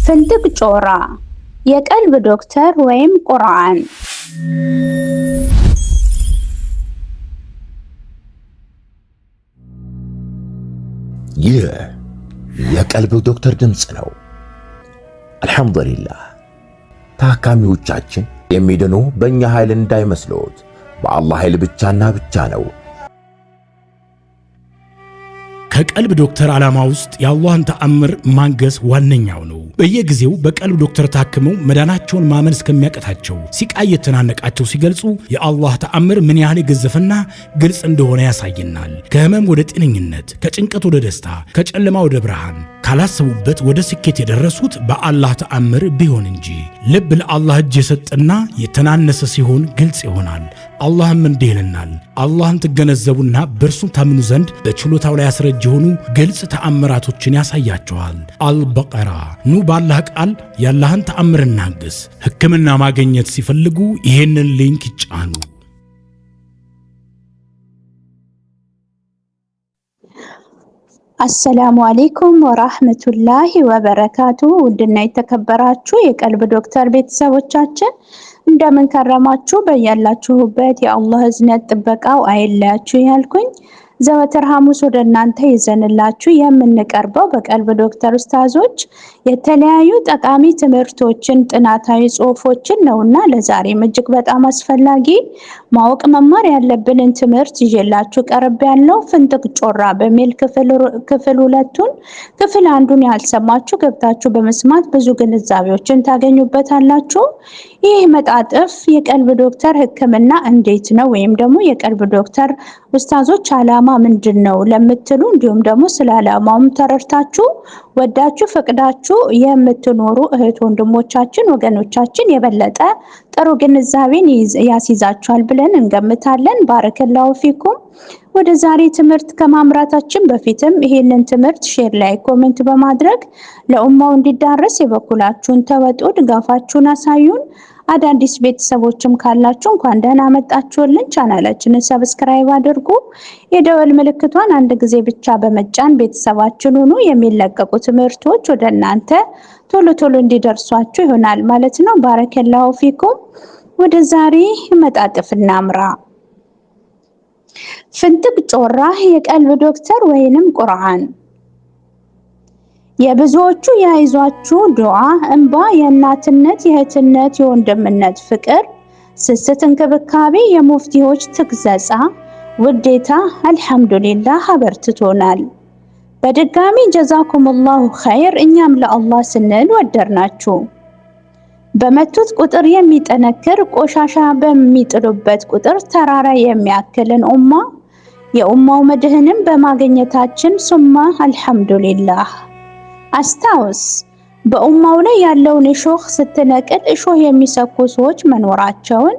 ፍንጥቅ ጮራ የቀልብ ዶክተር ወይም ቁርአን። ይህ የቀልብ ዶክተር ድምፅ ነው። አልሐምዱሊላህ። ታካሚዎቻችን የሚድኑ በእኛ ኃይል እንዳይመስሎት፣ በአላህ ኃይል ብቻና ብቻ ነው። ከቀልብ ዶክተር ዓላማ ውስጥ የአላህን ተአምር ማንገስ ዋነኛው ነው። በየጊዜው በቀልብ ዶክተር ታክመው መዳናቸውን ማመን እስከሚያቀታቸው ሲቃይ የተናነቃቸው ሲገልጹ የአላህ ተአምር ምን ያህል የገዘፈና ግልጽ እንደሆነ ያሳየናል። ከህመም ወደ ጤነኝነት፣ ከጭንቀት ወደ ደስታ፣ ከጨለማ ወደ ብርሃን፣ ካላሰቡበት ወደ ስኬት የደረሱት በአላህ ተአምር ቢሆን እንጂ። ልብ ለአላህ እጅ የሰጠና የተናነሰ ሲሆን ግልጽ ይሆናል። አላህም እንዲህ ይለናል፣ አላህን ትገነዘቡና በእርሱ ታምኑ ዘንድ በችሎታው ላይ ያስረጅ የሆኑ ግልጽ ተአምራቶችን ያሳያቸዋል። አልበቀራ። ኑ ባላህ ቃል ያላህን ተአምር እናግስ። ሕክምና ማግኘት ሲፈልጉ ይሄንን ሊንክ ይጫኑ። አሰላሙ አለይኩም ወራህመቱላሂ ወበረካቱ። ውድና የተከበራችሁ የቀልብ ዶክተር ቤተሰቦቻችን እንደምን ከረማችሁ? በያላችሁበት የአላህ እዝነት ጥበቃው አይለያችሁ ያልኩኝ ዘወትር ሐሙስ ወደ እናንተ ይዘንላችሁ የምንቀርበው በቀልብ ዶክተር ኡስታዞች የተለያዩ ጠቃሚ ትምህርቶችን፣ ጥናታዊ ጽሑፎችን ነውና ለዛሬም እጅግ በጣም አስፈላጊ ማወቅ መማር ያለብንን ትምህርት ይዤላችሁ ቀርብ ያለው ፍንጥቅ ጮራ በሚል ክፍል ሁለቱን ክፍል አንዱን ያልሰማችሁ ገብታችሁ በመስማት ብዙ ግንዛቤዎችን ታገኙበታላችሁ። ይህ መጣጥፍ የቀልብ ዶክተር ሕክምና እንዴት ነው ወይም ደግሞ የቀልብ ዶክተር ኡስታዞች ዓላማ ምንድነው ለምትሉ እንዲሁም ደግሞ ስለ ዓላማውም ተረድታችሁ ወዳችሁ ፈቅዳችሁ የምትኖሩ እህት ወንድሞቻችን ወገኖቻችን የበለጠ ጥሩ ግንዛቤን ያስይዛችኋል ብለን እንገምታለን። ባረከላሁ ፊኩም። ወደ ዛሬ ትምህርት ከማምራታችን በፊትም ይሄንን ትምህርት ሼር ላይ ኮሜንት በማድረግ ለኡማው እንዲዳረስ የበኩላችሁን ተወጡ፣ ድጋፋችሁን አሳዩን። አዳዲስ ቤተሰቦችም ካላችሁ እንኳን ደህና መጣችሁልን። ቻናላችንን ሰብስክራይብ አድርጉ። የደወል ምልክቷን አንድ ጊዜ ብቻ በመጫን ቤተሰባችን ሁኑ። የሚለቀቁ ትምህርቶች ወደ እናንተ ቶሎ ቶሎ እንዲደርሷችሁ ይሆናል ማለት ነው። ባረከላሁ ፊኩም። ወደ ዛሬ መጣጥፍ እናምራ። ፍንጥቅ ጮራ የቀልብ ዶክተር ወይንም ቁርአን። የብዙዎቹ የአይዟችሁ ዱዓ፣ እንባ፣ የእናትነት፣ የእህትነት፣ የወንድምነት ፍቅር፣ ስስት፣ እንክብካቤ፣ የሙፍቲዎች ትግዘጻ፣ ውዴታ አልሐምዱሊላህ አበርትቶናል። በድጋሚ ጀዛኩሙላሁ ኸይር። እኛም ለአላህ ስንል ወደርናችሁ። በመቱት ቁጥር የሚጠነክር፣ ቆሻሻ በሚጥሉበት ቁጥር ተራራ የሚያክልን ኡማ የኡማው መድህንም በማግኘታችን ሱማ አልሐምዱሊላህ። አስታውስ፣ በኡማው ላይ ያለውን እሾህ ስትነቅል እሾህ የሚሰኩ ሰዎች መኖራቸውን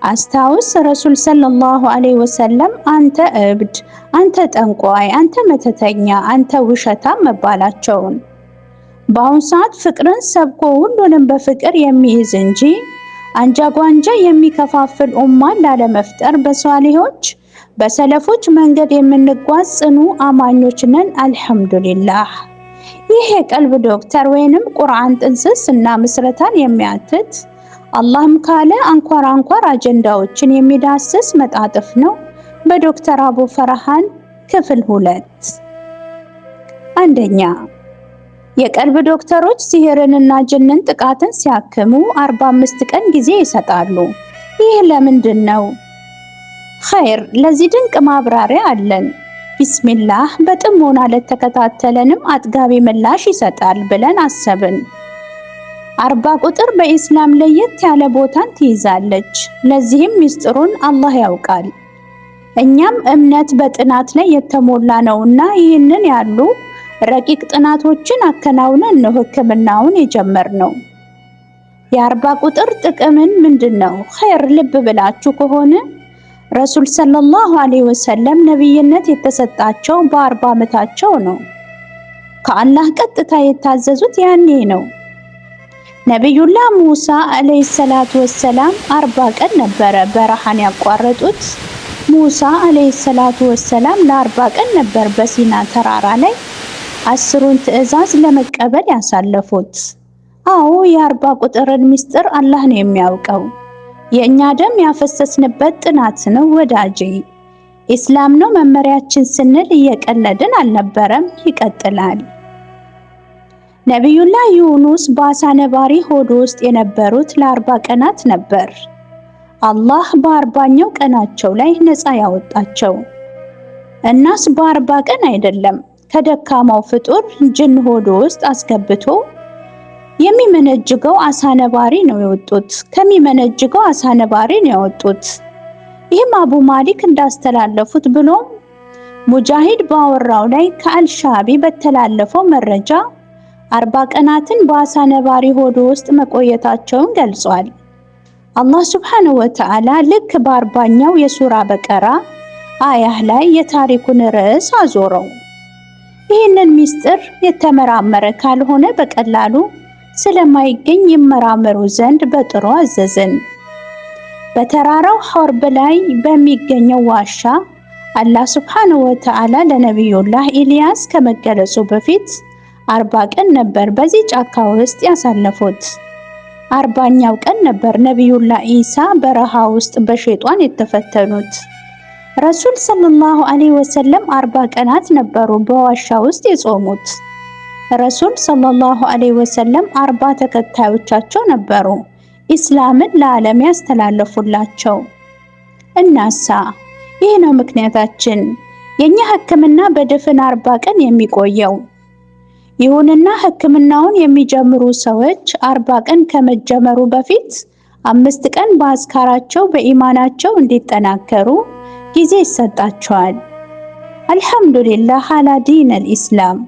አስታውስ። ረሱል ሰለላሁ ዐለይሂ ወሰለም አንተ እብድ፣ አንተ ጠንቋይ፣ አንተ መተተኛ፣ አንተ ውሸታም መባላቸውን። በአሁኑ ሰዓት ፍቅርን ሰብኮ ሁሉንም በፍቅር የሚይዝ እንጂ አንጃ ጓንጃ የሚከፋፍል ኡማን ላለመፍጠር በሷሊሆች በሰለፎች መንገድ የምንጓዝ ጽኑ አማኞች ነን። አልሐምዱሊላህ። ይህ የቀልብ ዶክተር ወይንም ቁርአን ጥንስስ እና ምስረታን የሚያትት አላህም ካለ አንኳር አጀንዳዎችን የሚዳስስ መጣጥፍ ነው። በዶክተር አቡ ፈርሃን ክፍል 2። አንደኛ፣ የቀልብ ዶክተሮች ሲህርንና ጅንን ጥቃትን ሲያክሙ 45 ቀን ጊዜ ይሰጣሉ። ይህ ለምንድን ነው? ኸይር፣ ለዚህ ድንቅ ማብራሪያ አለን። ቢስሚላህ። በጥሞና ለተከታተለንም አጥጋቢ ምላሽ ይሰጣል ብለን አሰብን። 40 ቁጥር በኢስላም ለየት ያለ ቦታን ትይዛለች። ለዚህም ሚስጥሩን አላህ ያውቃል። እኛም እምነት በጥናት ላይ የተሞላ ነውና ይህንን ያሉ ረቂቅ ጥናቶችን አከናውነን ነው ሕክምናውን የጀመርነው። የ40 ቁጥር ጥቅምን ምንድነው? ኸይር፣ ልብ ብላችሁ ከሆነ ረሱል ሰለላሁ ዐለይሂ ወሰለም ነብይነት የተሰጣቸው በ40 ዓመታቸው ነው። ከአላህ ቀጥታ የታዘዙት ያኔ ነው። ነብዩላህ ሙሳ ዐለይሂ ሰላቱ ወሰላም 40 ቀን ነበረ በረሃን ያቋረጡት። ሙሳ ዐለይሂ ሰላቱ ወሰላም ለ40 ቀን ነበር በሲና ተራራ ላይ 10ሩን ትዕዛዝ ለመቀበል ያሳለፉት? አዎ የ40 ቁጥርን ምስጢር አላህ ነው የሚያውቀው። የእኛ ደም ያፈሰስንበት ጥናት ነው ወዳጄ። ኢስላም ነው መመሪያችን ስንል እየቀለድን አልነበረም። ይቀጥላል። ነቢዩላህ ዩኑስ በአሳ ነባሪ ሆድ ውስጥ የነበሩት ለ40 ቀናት ነበር። አላህ በ40ኛው ቀናቸው ላይ ነፃ ያወጣቸው። እናስ በ40 ቀን አይደለም፣ ከደካማው ፍጡር ጅን ሆድ ውስጥ አስገብቶ የሚመነጅገው አሳ ነባሪ ነው የወጡት። ከሚመነጅገው አሳ ነባሪ ነው ያወጡት። ይህም አቡ ማሊክ እንዳስተላለፉት ብሎም ሙጃሂድ ባወራው ላይ ከአልሻቢ በተላለፈው መረጃ 40 ቀናትን በአሳ ነባሪ ሆድ ውስጥ መቆየታቸውን ገልጿል። አላህ ሱብሓነሁ ወተዓላ ልክ በ40ኛው የሱራ በቀራ አያህ ላይ የታሪኩን ርዕስ አዞረው። ይህንን ምስጢር የተመራመረ ካልሆነ በቀላሉ ስለማይገኝ ይመራመሩ ዘንድ በጥሩ አዘዝን። በተራራው ሐርብ ላይ በሚገኘው ዋሻ አላህ ሱብሓነሁ ወተዓላ ለነቢዩላህ ኢልያስ ከመገለጹ በፊት 40 ቀን ነበር በዚህ ጫካ ውስጥ ያሳለፉት። 40ኛው ቀን ነበር ነቢዩላህ ኢሳ በረሃ ውስጥ በሸይጣን የተፈተኑት። ረሱል ሰለላሁ ዐለይሂ ወሰለም 40 ቀናት ነበሩ በዋሻ ውስጥ የጾሙት። ረሱል ሰለላሁ ዐለይሂ ወሰለም 40 ተከታዮቻቸው ነበሩ ኢስላምን ለዓለም ያስተላለፉላቸው። እናሳ ይህ ነው ምክንያታችን፣ የኛ ሕክምና በድፍን 40 ቀን የሚቆየው። ይሁንና ሕክምናውን የሚጀምሩ ሰዎች 40 ቀን ከመጀመሩ በፊት 5 ቀን በአዝካራቸው በኢማናቸው እንዲጠናከሩ ጊዜ ይሰጣቸዋል። አልሐምዱሊላህ አላ ዲነል ኢስላም።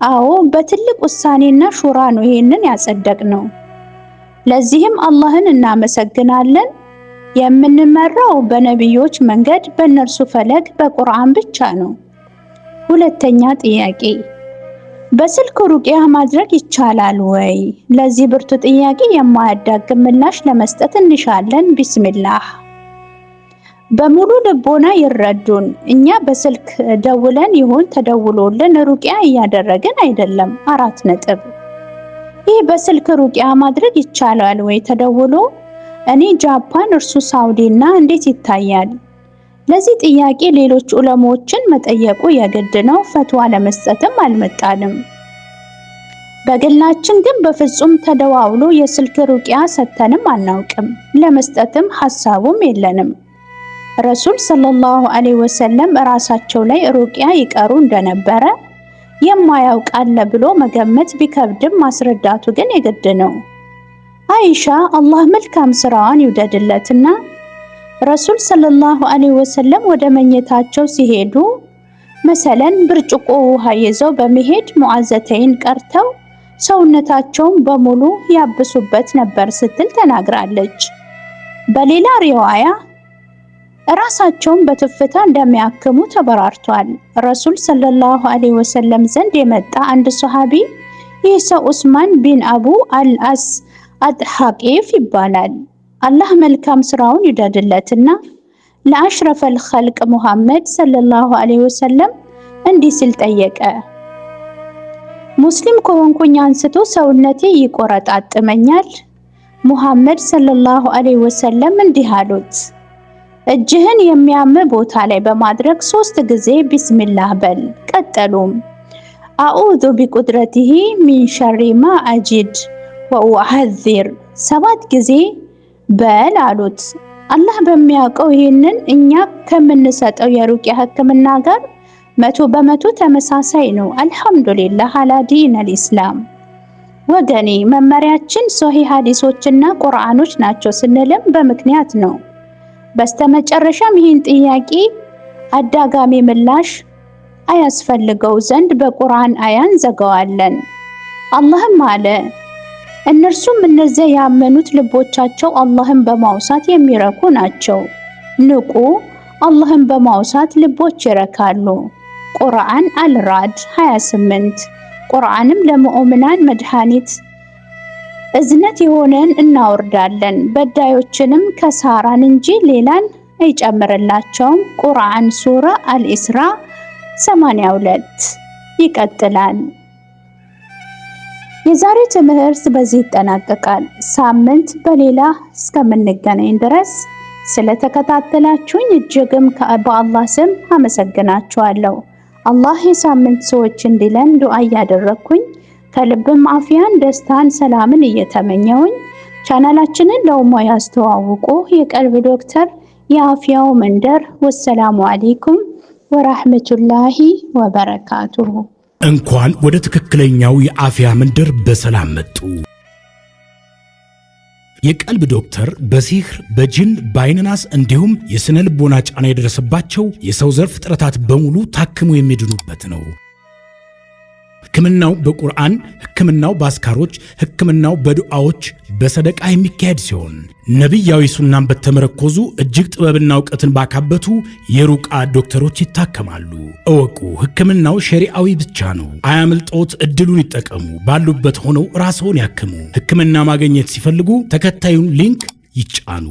አዎ በትልቅ ውሳኔና ሹራ ነው ይህንን ያጸደቅነው። ለዚህም አላህን እናመሰግናለን። የምንመራው በነቢዮች መንገድ በእነርሱ ፈለግ በቁርአን ብቻ ነው። ሁለተኛ ጥያቄ፣ በስልክ ሩቅያ ማድረግ ይቻላል ወይ? ለዚህ ብርቱ ጥያቄ የማያዳግም ምላሽ ለመስጠት እንሻለን። ቢስሚላህ። በሙሉ ልቦና ይረዱን። እኛ በስልክ ደውለን ይሁን ተደውሎልን ሩቅያ እያደረግን አይደለም። 4 ነጥብ። ይህ በስልክ ሩቅያ ማድረግ ይቻላል ወይ ተደውሎ? እኔ ጃፓን፣ እርሱ ሳውዲ እና እንዴት ይታያል? ለዚህ ጥያቄ ሌሎች ዑለሞችን መጠየቁ የግድ ነው። ፈትዋ ለመስጠትም አልመጣንም። በግላችን ግን በፍጹም ተደዋውሎ የስልክ ሩቅያ ሰጥተንም አናውቅም። ለመስጠትም ሐሳቡም የለንም። ረሱል ሰለላሁ ዐለይሂ ወሰለም ራሳቸው ላይ ሩቅያ ይቀሩ እንደነበረ የማያውቅ አለ ብሎ መገመት ቢከብድም ማስረዳቱ ግን የግድ ነው። አይሻ አላህ መልካም ስራዋን ይውደድለትና ረሱል ሰለላሁ ዐለይሂ ወሰለም ወደ መኝታቸው ሲሄዱ መሰለን ብርጭቆ ውሃ ይዘው በመሄድ ሙዓዘተይን ቀርተው ሰውነታቸውን በሙሉ ያብሱበት ነበር ስትል ተናግራለች። በሌላ ሪዋያ ራሳቸውን በትፍታ እንደሚያክሙ ተበራርቷል። ረሱል ሰለላሁ ዐለይሂ ወሰለም ዘንድ የመጣ አንድ ሱሐቢ ይህ ሰው ዑስማን ቢን አቡ አልአስ አጥሐቂፍ ይባላል። አላህ መልካም ስራውን ይውደድለትና ለአሽረፈል ኸልቅ ሙሐመድ ሰለላሁ ዐለይሂ ወሰለም እንዲህ ሲል ጠየቀ። ሙስሊም ከሆንኩኝ አንስቶ ሰውነቴ ይቆረጣጥመኛል። ሙሐመድ ሰለላሁ ዐለይሂ ወሰለም እንዲህ አሉት፣ እጅህን የሚያም ቦታ ላይ በማድረግ 3 ጊዜ ቢስሚላህ በል። ቀጠሉም አዑዙ ቢቁድረቲሂ ሚን ሸሪ ማ አጂድ ወኡሐዚር 7 ጊዜ በል አሉት። አላህ በሚያውቀው ይህንን እኛ ከምንሰጠው የሩቅያ ሕክምና ጋር 100% ተመሳሳይ ነው። አልሐምዱሊላህ አላ ዲነል ኢስላም። ወገኔ መመሪያችን ሶሂህ ሐዲሶችና ቁርአኖች ናቸው ስንልም በምክንያት ነው። በስተመጨረሻም ይህን ጥያቄ አዳጋሚ ምላሽ አያስፈልገው ዘንድ በቁርአን አያን ዘገዋለን። አላህም አለ፣ እነርሱም እነዚያ ያመኑት ልቦቻቸው አላህን በማውሳት የሚረኩ ናቸው። ንቁ፣ አላህን በማውሳት ልቦች ይረካሉ። ቁርአን አልራድ 28። ቁርአንም ለሙእሚናን መድኃኒት እዝነት የሆነን እናወርዳለን፣ በዳዮችንም ከሳራን እንጂ ሌላን አይጨምርላቸውም። ቁርአን ሱራ አልኢስራ 82። ይቀጥላል። የዛሬው ትምህርት በዚህ ይጠናቀቃል። ሳምንት በሌላ እስከምንገናኝ ድረስ ስለተከታተላችሁኝ እጅግም በአላህ ስም አመሰግናችኋለሁ። አላህ የሳምንት ሰዎች እንዲለን ዱዓ እያደረግኩኝ ከልብም አፍያን፣ ደስታን፣ ሰላምን እየተመኘውኝ ቻናላችንን ለኡማ ያስተዋውቁ። የቀልብ ዶክተር የአፍያው መንደር። ወሰላሙ አለይኩም ወራህመቱላሂ ወበረካቱሁ። እንኳን ወደ ትክክለኛው የአፍያ መንደር በሰላም መጡ። የቀልብ ዶክተር በሲህር፣ በጅን፣ በአይንናስ እንዲሁም የስነ ልቦና ጫና የደረሰባቸው የሰው ዘር ፍጥረታት በሙሉ ታክሞ የሚድኑበት ነው። ሕክምናው በቁርአን፣ ሕክምናው በአስካሮች፣ ሕክምናው በዱዓዎች፣ በሰደቃ የሚካሄድ ሲሆን ነቢያዊ ሱናን በተመረኮዙ እጅግ ጥበብና እውቀትን ባካበቱ የሩቃ ዶክተሮች ይታከማሉ። እወቁ፣ ሕክምናው ሸሪዓዊ ብቻ ነው። አያምልጦት፣ እድሉን ይጠቀሙ። ባሉበት ሆነው ራስዎን ያክሙ። ሕክምና ማግኘት ሲፈልጉ ተከታዩን ሊንክ ይጫኑ።